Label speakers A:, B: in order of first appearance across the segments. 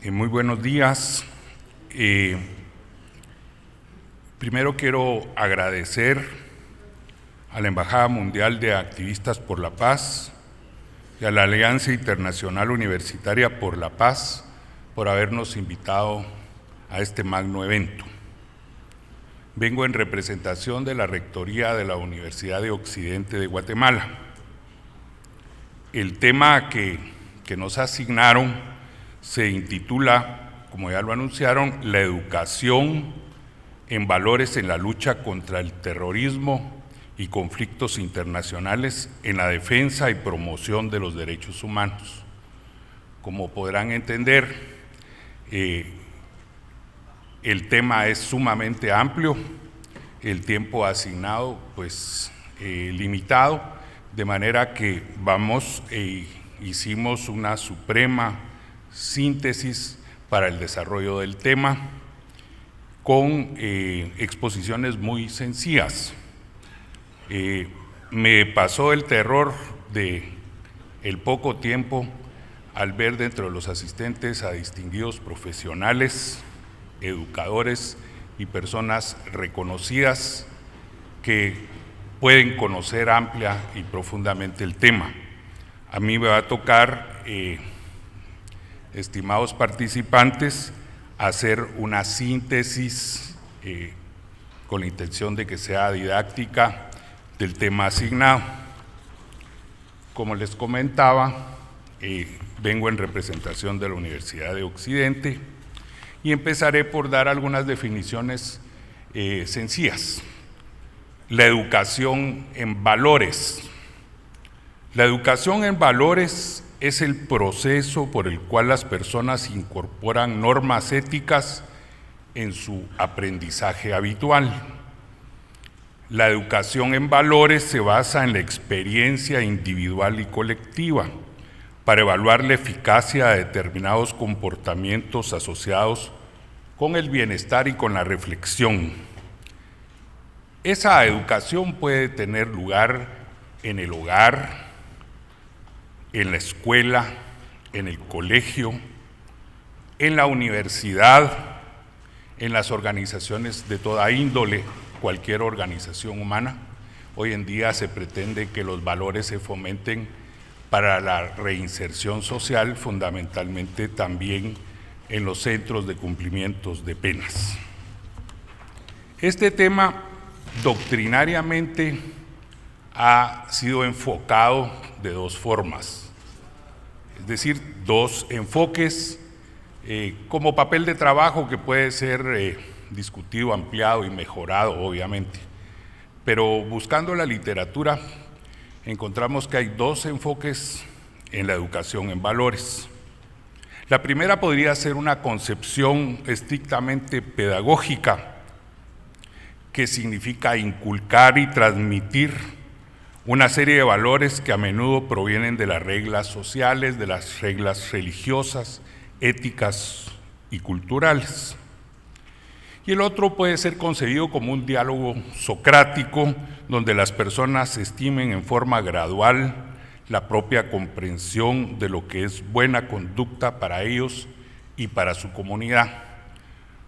A: Muy buenos días. Primero quiero agradecer a la Embajada Mundial de Activistas por la Paz y a la Alianza Internacional Universitaria por la Paz por habernos invitado a este magno evento. Vengo en representación de la Rectoría de la Universidad de Occidente de Guatemala. El tema que nos asignaron se intitula, como ya lo anunciaron, la educación en valores en la lucha contra el terrorismo y conflictos internacionales en la defensa y promoción de los derechos humanos. Como podrán entender, el tema es sumamente amplio, el tiempo asignado limitado, de manera que hicimos una suprema síntesis para el desarrollo del tema con exposiciones muy sencillas. Me pasó el terror de el poco tiempo al ver dentro de los asistentes a distinguidos profesionales, educadores y personas reconocidas que pueden conocer amplia y profundamente el tema. A mí me va a tocar, estimados participantes, hacer una síntesis con la intención de que sea didáctica del tema asignado. Como les comentaba, vengo en representación de la Universidad de Occidente y empezaré por dar algunas definiciones sencillas. La educación en valores. La educación en valores es el proceso por el cual las personas incorporan normas éticas en su aprendizaje habitual. La educación en valores se basa en la experiencia individual y colectiva para evaluar la eficacia de determinados comportamientos asociados con el bienestar y con la reflexión. Esa educación puede tener lugar en el hogar, en la escuela, en el colegio, en la universidad, en las organizaciones de toda índole, cualquier organización humana. Hoy en día se pretende que los valores se fomenten para la reinserción social, fundamentalmente también en los centros de cumplimientos de penas. Este tema doctrinariamente ha sido enfocado de dos formas, es decir, dos enfoques como papel de trabajo que puede ser discutido, ampliado y mejorado, obviamente. Pero buscando la literatura, encontramos que hay dos enfoques en la educación en valores. La primera podría ser una concepción estrictamente pedagógica, que significa inculcar y transmitir una serie de valores que a menudo provienen de las reglas sociales, de las reglas religiosas, éticas y culturales. Y el otro puede ser concebido como un diálogo socrático, donde las personas estimen en forma gradual la propia comprensión de lo que es buena conducta para ellos y para su comunidad,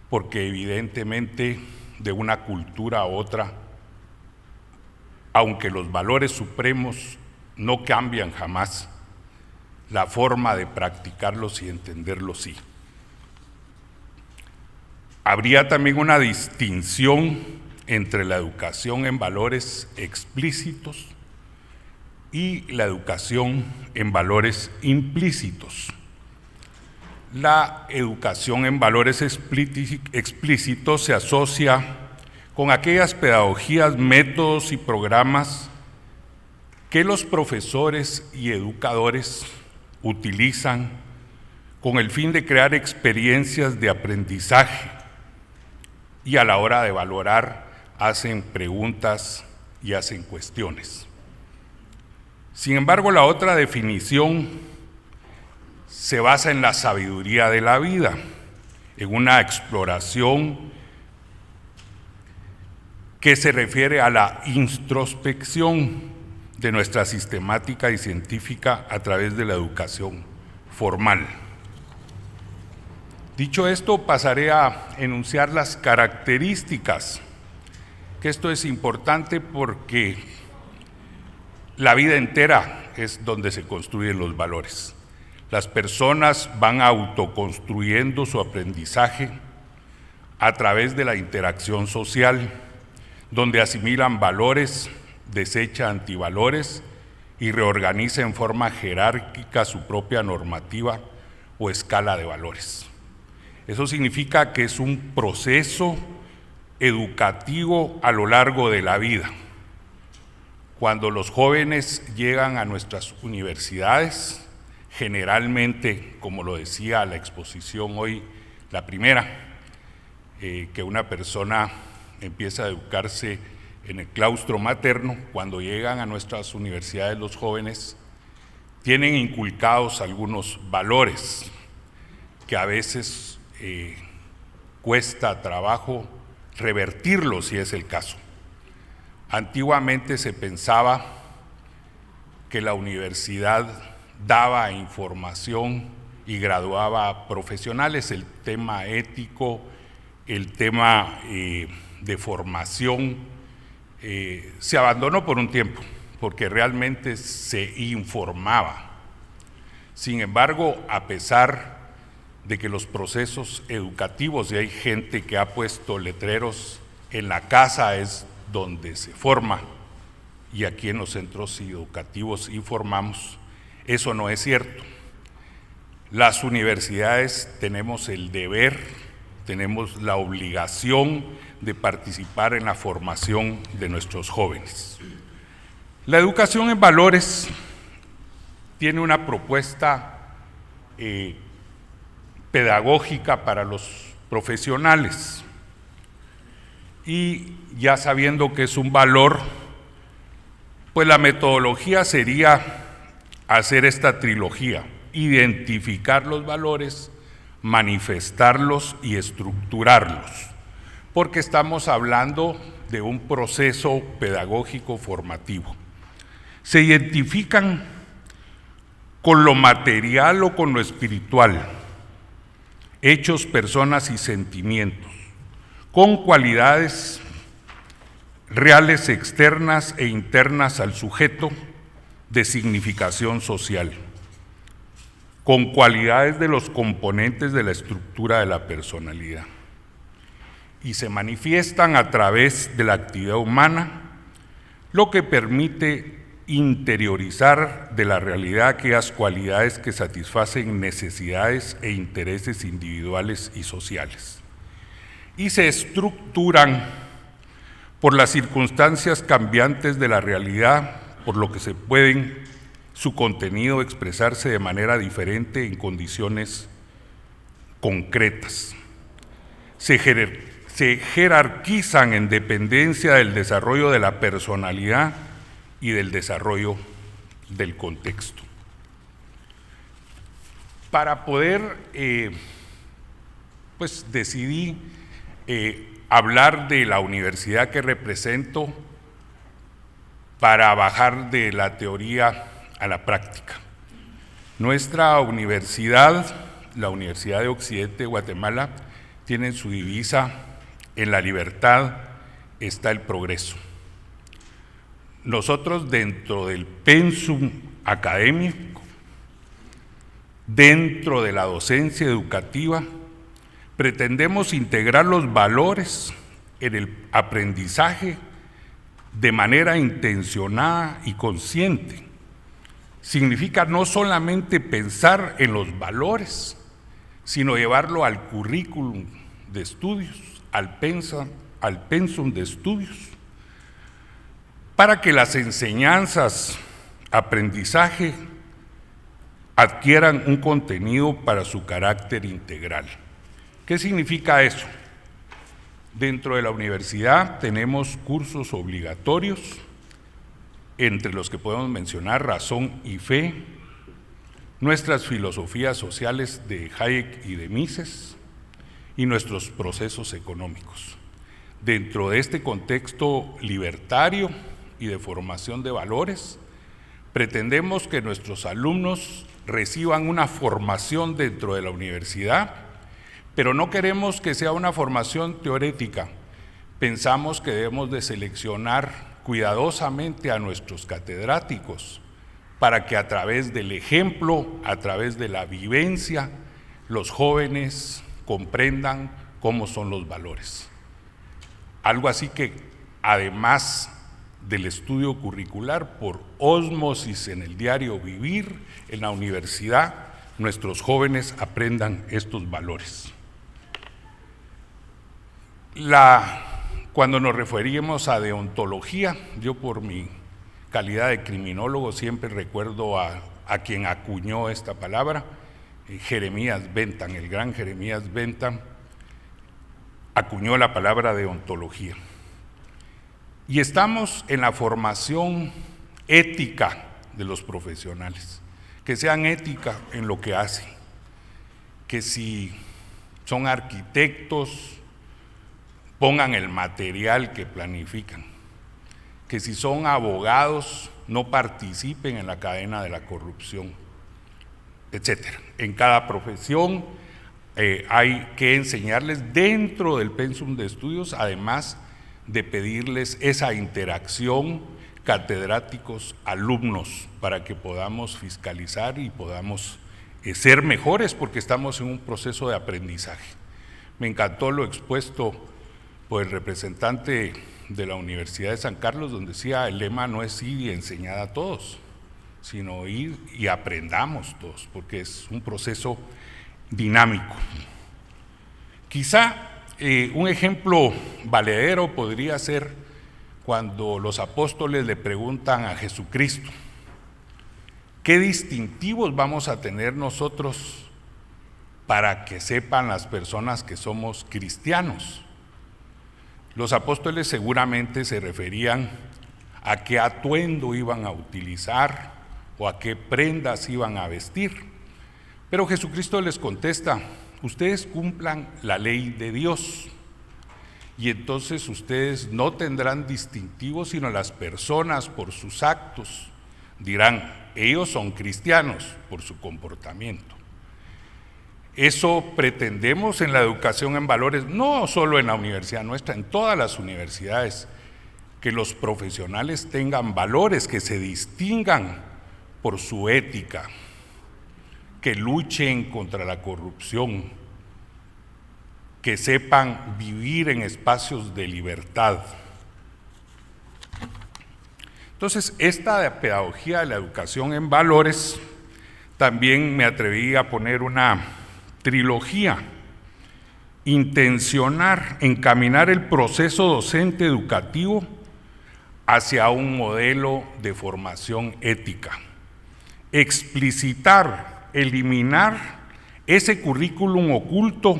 A: porque evidentemente de una cultura a otra, aunque los valores supremos no cambian jamás, la forma de practicarlos y entenderlos sí. Habría también una distinción entre la educación en valores explícitos y la educación en valores implícitos. La educación en valores explícitos se asocia con aquellas pedagogías, métodos y programas que los profesores y educadores utilizan con el fin de crear experiencias de aprendizaje y a la hora de valorar hacen preguntas y hacen cuestiones. Sin embargo, la otra definición se basa en la sabiduría de la vida, en una exploración que se refiere a la introspección de nuestra sistemática y científica a través de la educación formal. Dicho esto, pasaré a enunciar las características, que esto es importante porque la vida entera es donde se construyen los valores. Las personas van autoconstruyendo su aprendizaje a través de la interacción social, donde asimilan valores, desecha antivalores y reorganiza en forma jerárquica su propia normativa o escala de valores. Eso significa que es un proceso educativo a lo largo de la vida. Cuando los jóvenes llegan a nuestras universidades, generalmente, como lo decía la exposición hoy, la primera, que una persona empieza a educarse en el claustro materno, cuando llegan a nuestras universidades los jóvenes, tienen inculcados algunos valores que a veces cuesta trabajo revertirlos si es el caso. Antiguamente se pensaba que la universidad daba información y graduaba profesionales. El tema ético, el tema de formación se abandonó por un tiempo, porque realmente se informaba. Sin embargo, a pesar de que los procesos educativos, y hay gente que ha puesto letreros, en la casa es donde se forma, y aquí en los centros educativos informamos, eso no es cierto. Las universidades tenemos el deber, tenemos la obligación de participar en la formación de nuestros jóvenes. La educación en valores tiene una propuesta pedagógica para los profesionales, y ya sabiendo que es un valor, pues la metodología sería hacer esta trilogía: identificar los valores, manifestarlos y estructurarlos, porque estamos hablando de un proceso pedagógico formativo. Se identifican con lo material o con lo espiritual, hechos, personas y sentimientos, con cualidades reales externas e internas al sujeto de significación social, con cualidades de los componentes de la estructura de la personalidad, y se manifiestan a través de la actividad humana, lo que permite interiorizar de la realidad aquellas cualidades que satisfacen necesidades e intereses individuales y sociales, y se estructuran por las circunstancias cambiantes de la realidad, por lo que se pueden su contenido expresarse de manera diferente en condiciones concretas. Se jerarquizan en dependencia del desarrollo de la personalidad y del desarrollo del contexto. Para poder, decidí hablar de la universidad que represento para bajar de la teoría a la práctica. Nuestra universidad, la Universidad de Occidente de Guatemala, tiene su divisa: en la libertad está el progreso. Nosotros, dentro del pensum académico, dentro de la docencia educativa, pretendemos integrar los valores en el aprendizaje de manera intencionada y consciente. Significa no solamente pensar en los valores, sino llevarlo al currículum de estudios, al pensum de estudios, para que las enseñanzas, aprendizaje, adquieran un contenido para su carácter integral. ¿Qué significa eso? Dentro de la universidad tenemos cursos obligatorios, entre los que podemos mencionar Razón y Fe, nuestras filosofías sociales de Hayek y de Mises, y nuestros procesos económicos. Dentro de este contexto libertario y de formación de valores, pretendemos que nuestros alumnos reciban una formación dentro de la universidad, Pero no queremos que sea una formación teórica. Pensamos que debemos de seleccionar cuidadosamente a nuestros catedráticos para que a través del ejemplo, a través de la vivencia, los jóvenes comprendan cómo son los valores. Algo así que, además del estudio curricular, por ósmosis en el diario vivir, en la universidad, nuestros jóvenes aprendan estos valores. Cuando nos referimos a deontología, yo por mi calidad de criminólogo siempre recuerdo a quien acuñó esta palabra, Jeremías Bentham, el gran Jeremías Bentham, acuñó la palabra deontología. Y estamos en la formación ética de los profesionales, que sean ética en lo que hacen, que si son arquitectos, pongan el material que planifican, que si son abogados, no participen en la cadena de la corrupción, etcétera. En cada profesión hay que enseñarles dentro del pensum de estudios, además de pedirles esa interacción catedráticos-alumnos para que podamos fiscalizar y podamos ser mejores, porque estamos en un proceso de aprendizaje. Me encantó lo expuesto por el representante de la Universidad de San Carlos, donde decía: el lema no es ir y enseñar a todos, sino ir y aprendamos todos, porque es un proceso dinámico. Quizá un ejemplo valedero podría ser cuando los apóstoles le preguntan a Jesucristo: ¿qué distintivos vamos a tener nosotros para que sepan las personas que somos cristianos? Los apóstoles seguramente se referían a qué atuendo iban a utilizar o a qué prendas iban a vestir. Pero Jesucristo les contesta: ustedes cumplan la ley de Dios, y entonces ustedes no tendrán distintivos, sino las personas por sus actos dirán: ellos son cristianos por su comportamiento. Eso pretendemos en la educación en valores, no solo en la universidad nuestra, en todas las universidades, que los profesionales tengan valores, que se distingan por su ética, que luchen contra la corrupción, que sepan vivir en espacios de libertad. Entonces, esta pedagogía de la educación en valores, también me atreví a poner una trilogía: intencionar, encaminar el proceso docente educativo hacia un modelo de formación ética, explicitar, eliminar ese currículum oculto,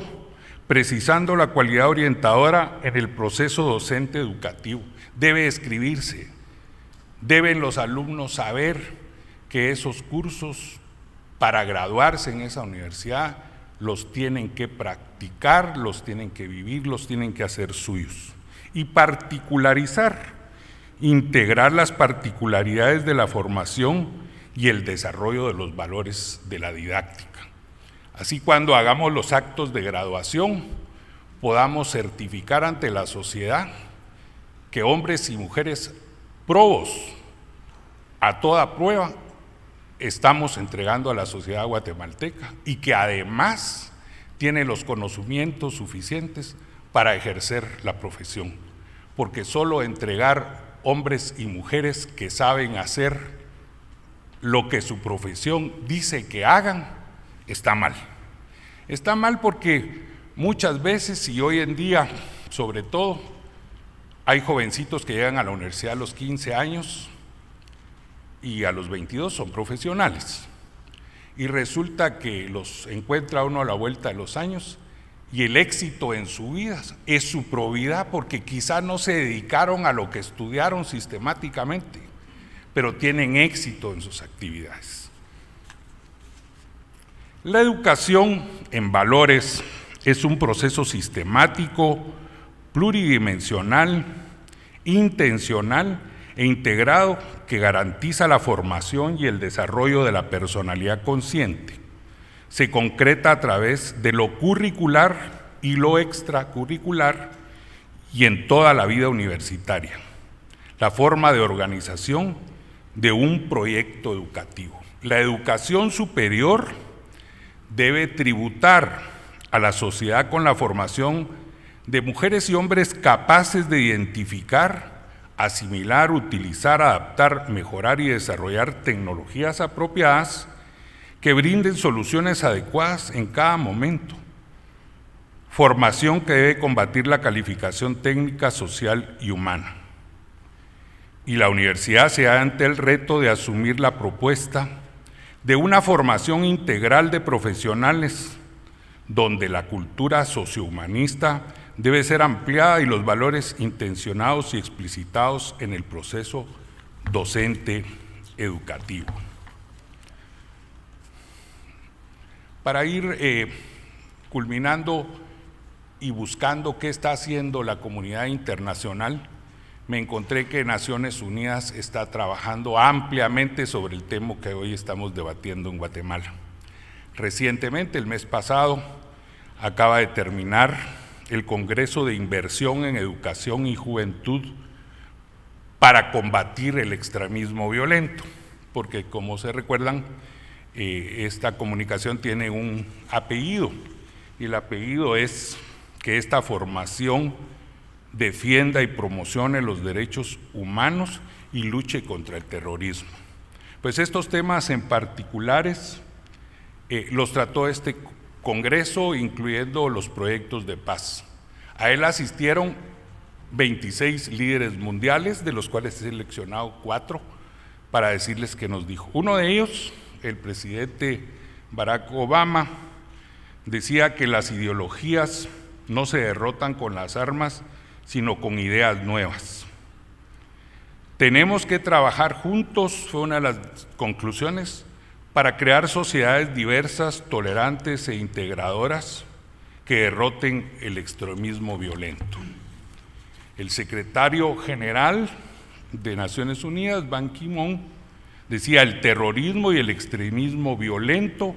A: precisando la cualidad orientadora en el proceso docente educativo. Debe escribirse, deben los alumnos saber que esos cursos, para graduarse en esa universidad, los tienen que practicar, los tienen que vivir, los tienen que hacer suyos. Y particularizar, integrar las particularidades de la formación y el desarrollo de los valores de la didáctica. Así, cuando hagamos los actos de graduación, podamos certificar ante la sociedad que hombres y mujeres probos a toda prueba estamos entregando a la sociedad guatemalteca, y que además tiene los conocimientos suficientes para ejercer la profesión, porque solo entregar hombres y mujeres que saben hacer lo que su profesión dice que hagan está mal. Está mal porque muchas veces, y hoy en día sobre todo, hay jovencitos que llegan a la universidad a los 15 años y a los 22 son profesionales, y resulta que los encuentra uno a la vuelta de los años y el éxito en su vida es su probidad, porque quizá no se dedicaron a lo que estudiaron sistemáticamente, pero tienen éxito en sus actividades. La educación en valores es un proceso sistemático, pluridimensional, intencional e integrado que garantiza la formación y el desarrollo de la personalidad consciente. se concreta a través de lo curricular y lo extracurricular y en toda la vida universitaria, la forma de organización de un proyecto educativo. La educación superior debe tributar a la sociedad con la formación de mujeres y hombres capaces de identificar, asimilar, utilizar, adaptar, mejorar y desarrollar tecnologías apropiadas que brinden soluciones adecuadas en cada momento. Formación que debe combatir la calificación técnica, social y humana. Y la universidad se halla ante el reto de asumir la propuesta de una formación integral de profesionales, donde la cultura sociohumanista debe ser ampliada y los valores intencionados y explicitados en el proceso docente educativo. Para ir culminando y buscando qué está haciendo la comunidad internacional, me encontré que Naciones Unidas está trabajando ampliamente sobre el tema que hoy estamos debatiendo en Guatemala. Recientemente, el mes pasado, acaba de terminar el Congreso de Inversión en Educación y Juventud para combatir el extremismo violento, porque como se recuerdan, esta comunicación tiene un apellido, y el apellido es que esta formación defienda y promocione los derechos humanos y luche contra el terrorismo. Pues estos temas en particulares los trató este Congreso, incluyendo los proyectos de paz. A él asistieron 26 líderes mundiales, de los cuales he seleccionado 4 para decirles qué nos dijo. Uno de ellos, el presidente Barack Obama, decía que las ideologías no se derrotan con las armas, sino con ideas nuevas. Tenemos que trabajar juntos, fue una de las conclusiones, para crear sociedades diversas, tolerantes e integradoras que derroten el extremismo violento. El secretario general de Naciones Unidas, Ban Ki-moon, decía: el terrorismo y el extremismo violento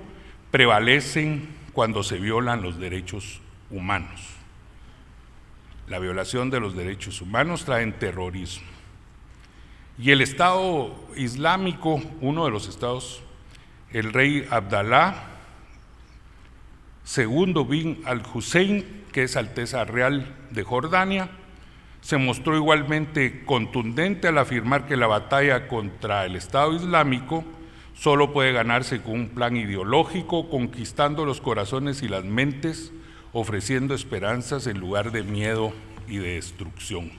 A: prevalecen cuando se violan los derechos humanos. La violación de los derechos humanos trae terrorismo. Y el Estado Islámico, uno de los estados, el rey Abdalá II bin al-Hussein, que es Alteza Real de Jordania, se mostró igualmente contundente al afirmar que la batalla contra el Estado Islámico solo puede ganarse con un plan ideológico, conquistando los corazones y las mentes, ofreciendo esperanzas en lugar de miedo y de destrucción.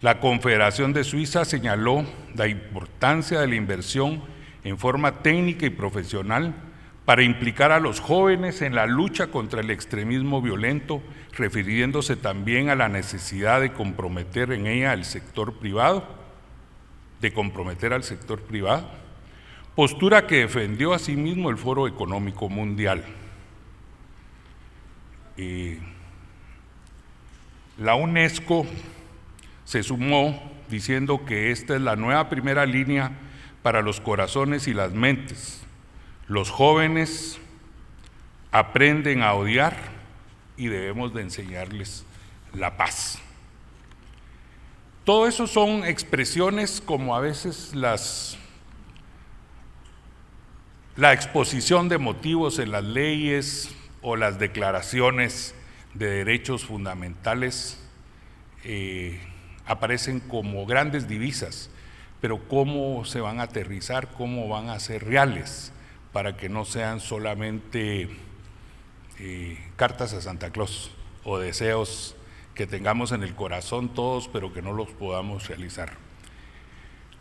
A: La Confederación de Suiza señaló la importancia de la inversión en forma técnica y profesional para implicar a los jóvenes en la lucha contra el extremismo violento, refiriéndose también a la necesidad de comprometer en ella al sector privado, postura que defendió asimismo el Foro Económico Mundial. La UNESCO se sumó diciendo que esta es la nueva primera línea para los corazones y las mentes. Los jóvenes aprenden a odiar y debemos de enseñarles la paz. Todo eso son expresiones como a veces la exposición de motivos en las leyes o las declaraciones de derechos fundamentales aparecen como grandes divisas, pero cómo se van a aterrizar, cómo van a ser reales, para que no sean solamente cartas a Santa Claus o deseos que tengamos en el corazón todos, pero que no los podamos realizar.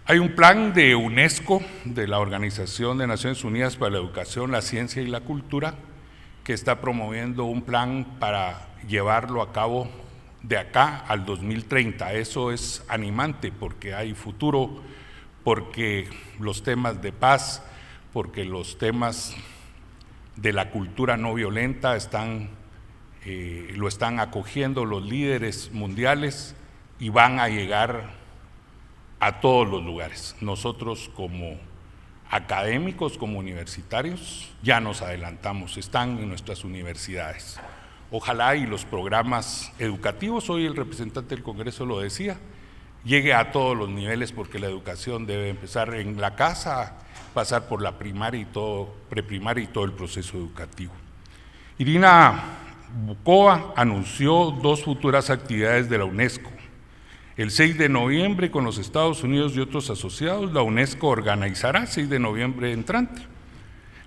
A: Hay un plan de UNESCO, de la Organización de Naciones Unidas para la Educación, la Ciencia y la Cultura, que está promoviendo un plan para llevarlo a cabo de acá al 2030. Eso es animante porque hay futuro, porque los temas de paz, porque los temas de la cultura no violenta lo están acogiendo los líderes mundiales y van a llegar a todos los lugares. Nosotros como académicos como universitarios, ya nos adelantamos, están en nuestras universidades. Ojalá y los programas educativos, hoy el representante del Congreso lo decía, llegue a todos los niveles, porque la educación debe empezar en la casa, pasar por la primaria y todo, preprimaria y todo el proceso educativo. Irina Bokova anunció 2 futuras actividades de la UNESCO. El 6 de noviembre, con los Estados Unidos y otros asociados, la UNESCO organizará, 6 de noviembre entrante,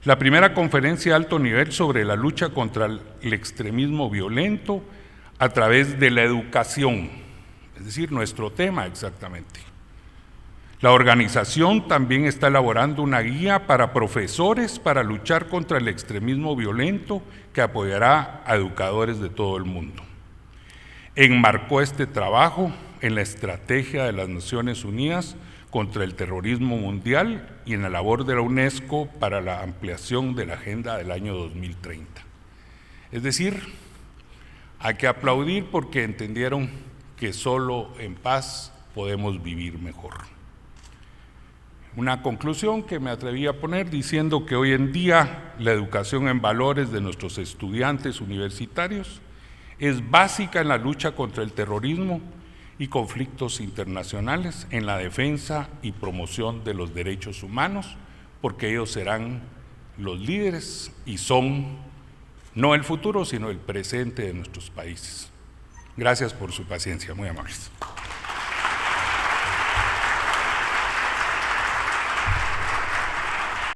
A: la primera conferencia de alto nivel sobre la lucha contra el extremismo violento a través de la educación, es decir, nuestro tema exactamente. La organización también está elaborando una guía para profesores para luchar contra el extremismo violento que apoyará a educadores de todo el mundo. Enmarcó este trabajo en la estrategia de las Naciones Unidas contra el terrorismo mundial y en la labor de la UNESCO para la ampliación de la agenda del año 2030. Es decir, hay que aplaudir porque entendieron que solo en paz podemos vivir mejor. Una conclusión que me atreví a poner diciendo que hoy en día la educación en valores de nuestros estudiantes universitarios es básica en la lucha contra el terrorismo y conflictos internacionales, en la defensa y promoción de los derechos humanos, porque ellos serán los líderes y son no el futuro, sino el presente de nuestros países. Gracias por su paciencia, muy amables.